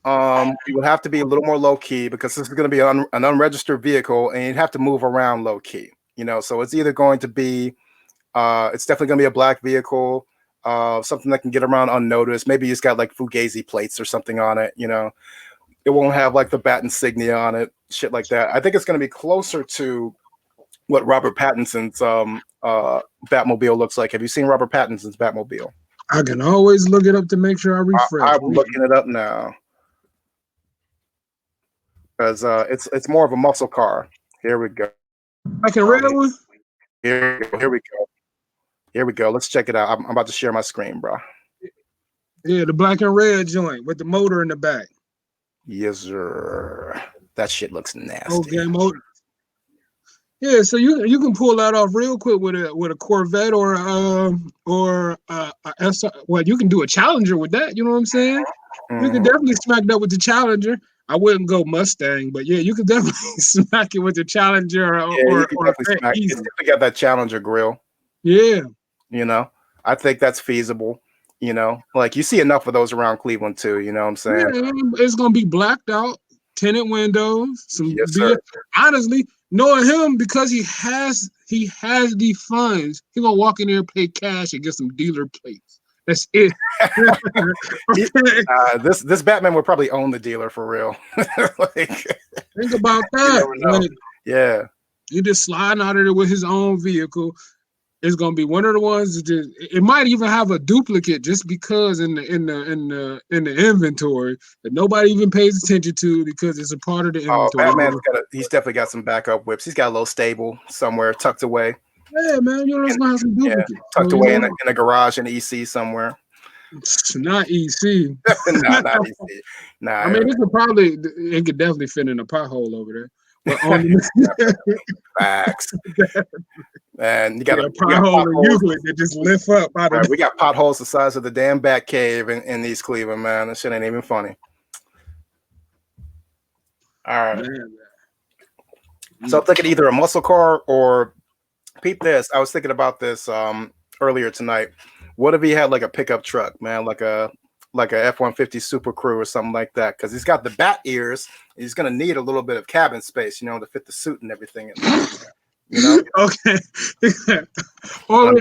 You would have to be a little more low key because this is going to be an unregistered vehicle, and you'd have to move around low key. So it's either going to be, it's definitely going to be a black vehicle, something that can get around unnoticed. Maybe it's got like Fugazi plates or something on it. It won't have like the bat insignia on it, shit like that. I think it's going to be closer to what Robert Pattinson's Batmobile looks like. Have you seen Robert Pattinson's Batmobile? I can always look it up to make sure I refresh. I'm looking it up now because it's more of a muscle car. Here we go. Like a red one. Here we go. Let's check it out. I'm about to share my screen, bro. Yeah, the black and red joint with the motor in the back. Yes, sir. That shit looks nasty. Okay, motor. Yeah, so you can pull that off real quick with a Corvette or a SR. Well, you can do a Challenger with that. You know what I'm saying? Mm-hmm. You can definitely smack that with the Challenger. I wouldn't go Mustang, but yeah, you can definitely smack it with the Challenger or it's definitely got that Challenger grill. Yeah, I think that's feasible. Like you see enough of those around Cleveland too. You know what I'm saying? Yeah, it's gonna be blacked out, tinted windows. Yes, sir. Honestly, knowing him, because he has the funds, he gonna walk in there and pay cash and get some dealer plates. That's it. This Batman would probably own the dealer for real. Think about that. Yeah, you just sliding out of there with his own vehicle. It's gonna be one of the ones that it might even have a duplicate just because in the inventory that nobody even pays attention to because it's a part of the inventory. He's definitely got some backup whips. He's got a little stable somewhere tucked away. Yeah, man, it's gonna have some duplicates. Tucked away in a garage in EC somewhere. Not EC. Not EC. Nah. I mean, it could definitely fit in a pothole over there. Facts. And you got a pothole in Euclid that just lift up. We got potholes the size of the damn Bat Cave in East Cleveland, man. That shit ain't even funny. All right. So I'm thinking either a muscle car or peep this. I was thinking about this earlier tonight. What if he had like a pickup truck, man, like a F-150 Super Crew or something like that? Because he's got the bat ears. He's gonna need a little bit of cabin space, to fit the suit and everything. Okay. Look. All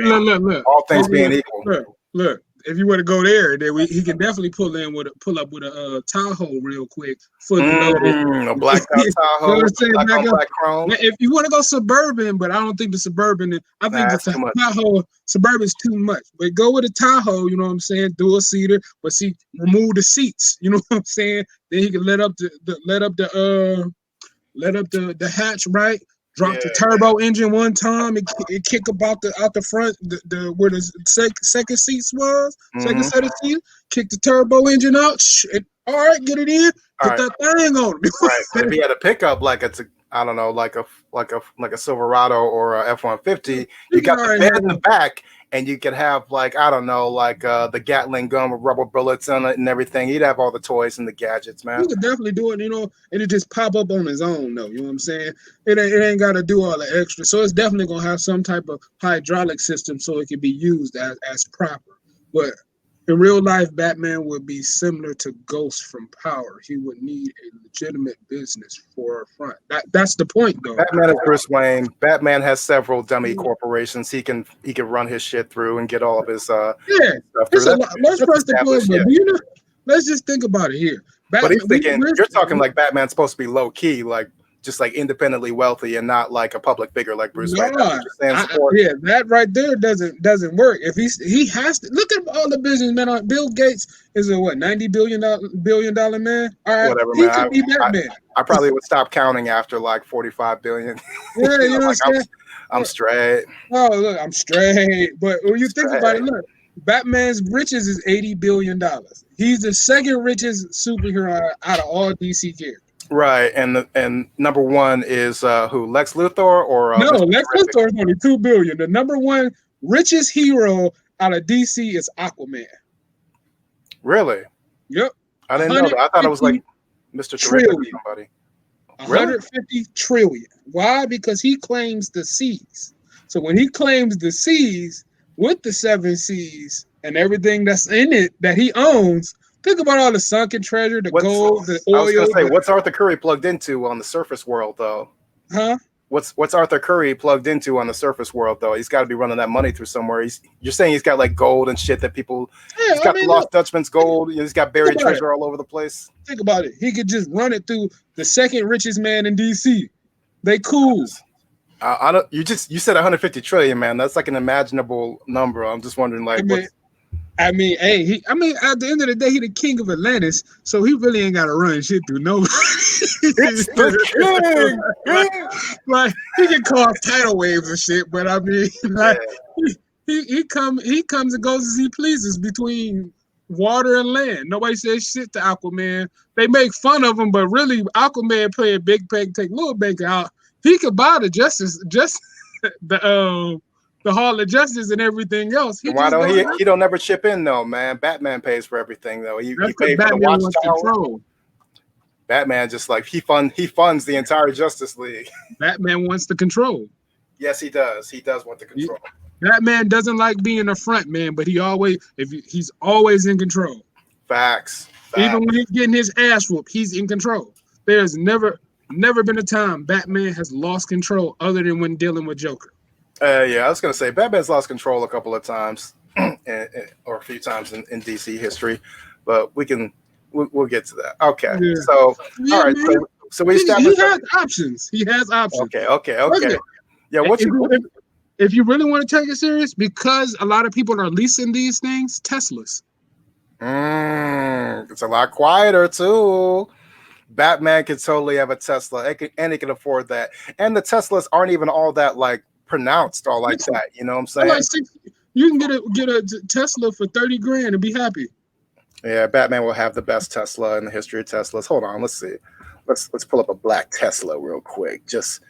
things being equal. Look. If you were to go there, then he can definitely pull up with a Tahoe real quick. A black Tahoe, black chrome. If you want to go suburban, but I don't think the suburban. I think the Tahoe suburban is too much. But go with a Tahoe. You know what I'm saying? Dual seater, but remove the seats. You know what I'm saying? Then he can let up the hatch, right? Drop the turbo engine one time and kick out the front, where the second seats was, second set of seats. Kick the turbo engine out. All right, get it in. Put that thing on. Right. But if he had a pickup like a Silverado or a F-150, you got the bed in the back, and you could have the Gatling gun with rubber bullets on it and everything. He'd have all the toys and the gadgets, man. He could definitely do it, and it just pop up on his own, though. You know what I'm saying? It ain't got to do all the extra. So it's definitely gonna have some type of hydraulic system so it can be used as proper. But in real life, Batman would be similar to Ghost from Power. He would need a legitimate business forefront. That's the point, though. Batman is Bruce Wayne. Batman has several dummy corporations. He can run his shit through and get all of his stuff through. Let's press the point, but let's just think about it here. But he's thinking you're talking like Batman's supposed to be low key, like just like independently wealthy and not like a public figure like Bruce Wayne. That right there doesn't work. If he has to look at all the businessmen on Bill Gates is a $90 billion man. All right, whatever, he man. could be Batman. I probably would stop counting after like 45 billion. Yeah, you know what I'm saying? I'm straight. Oh, look, I'm straight. But when you think about it, look, Batman's riches is $80 billion. He's the second richest superhero out of all DC characters. Right, and number one is who? Lex Luthor or no? Lex Luthor is only $2 billion. The number one richest hero out of DC is Aquaman. Really? Yep. I didn't know that. I thought it was like Mr. Terrific or somebody. 150 trillion. Why? Because he claims the seas. So when he claims the seas with the 7 seas and everything that's in it that he owns, Think about all the sunken treasure, the gold, the oil. I was gonna say, what's Arthur Curry plugged into on the surface world, though? Huh? What's Arthur Curry plugged into on the surface world, though? He's got to be running that money through somewhere. You're saying he's got like gold and shit that people. Yeah, he's got the Lost Dutchman's gold. He's got buried treasure all over the place. Think about it. He could just run it through the second richest man in DC. They cool. I don't. You said 150 trillion, man. That's like an imaginable number. I'm just wondering, like, I mean, hey, at the end of the day, he the king of Atlantis, so he really ain't got to run shit through nobody. It's the king. Like he can cause tidal waves and shit, but I mean, like he comes and goes as he pleases between water and land. Nobody says shit to Aquaman. They make fun of him, but really, Aquaman play a big peg, take little bank out. He could buy the the Hall of Justice and everything else. Why don't he don't never chip in though, man? Batman pays for everything though. He paid for the Watchtower. Batman just like he funds the entire Justice League. Batman wants the control. Yes, he does. He does want the control. Batman doesn't like being a front man, but he's always in control. Facts. Even when he's getting his ass whooped, he's in control. There's never been a time Batman has lost control other than when dealing with Joker. Yeah, I was gonna say Batman's lost control a couple of times, or a few times in DC history, but we'll get to that. Okay, yeah. So all right, so we established he has options. He has options. Okay. Yeah, if you really want to take it serious, because a lot of people are leasing these things, Teslas. It's a lot quieter too. Batman can totally have a Tesla, and he can afford that. And the Teslas aren't even all that like pronounced or like that. You know what I'm saying? Like you can get a Tesla for $30,000 and be happy. Yeah, Batman will have the best Tesla in the history of Teslas. Hold on, let's see. Let's pull up a black Tesla real quick, just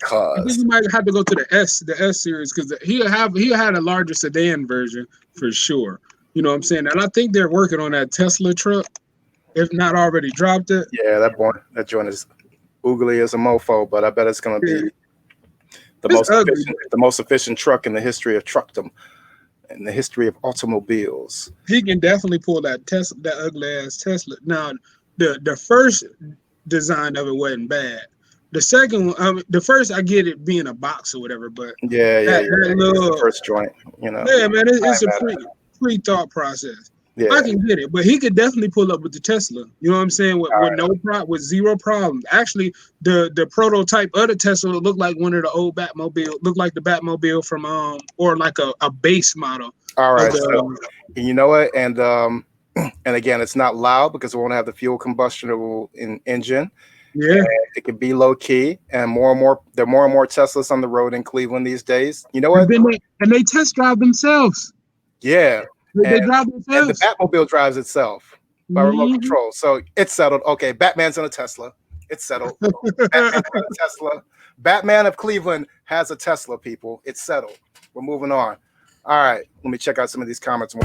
cause. I think you might have to go to the S series because he had a larger sedan version for sure. You know what I'm saying? And I think they're working on that Tesla truck, if not already dropped it. Yeah, that joint is oogly as a mofo, but I bet it's gonna be the most efficient truck in the history of truckdom, in the history of automobiles. He can definitely pull that ugly ass Tesla. Now, the first design of it wasn't bad. The second one, the first, I get it being a box or whatever, but the first joint, you know. Yeah, man, it's a pre-thought process. Yeah. I can get it, but he could definitely pull up with the Tesla. You know what I'm saying? With zero problems. Actually, the prototype of the Tesla looked like one of the old Batmobile. Looked like the Batmobile from or like a base model. All right, so you know what? And again, it's not loud because it won't have the fuel combustion engine. Yeah, and it can be low key, and there are more and more Teslas on the road in Cleveland these days. You know what? And they test drive themselves. Yeah. They drive themselves. And the Batmobile drives itself by remote control. So it's settled. Okay, Batman's in a Tesla. It's settled. Batman's in a Tesla. Batman of Cleveland has a Tesla, people. It's settled. We're moving on. All right, let me check out some of these comments.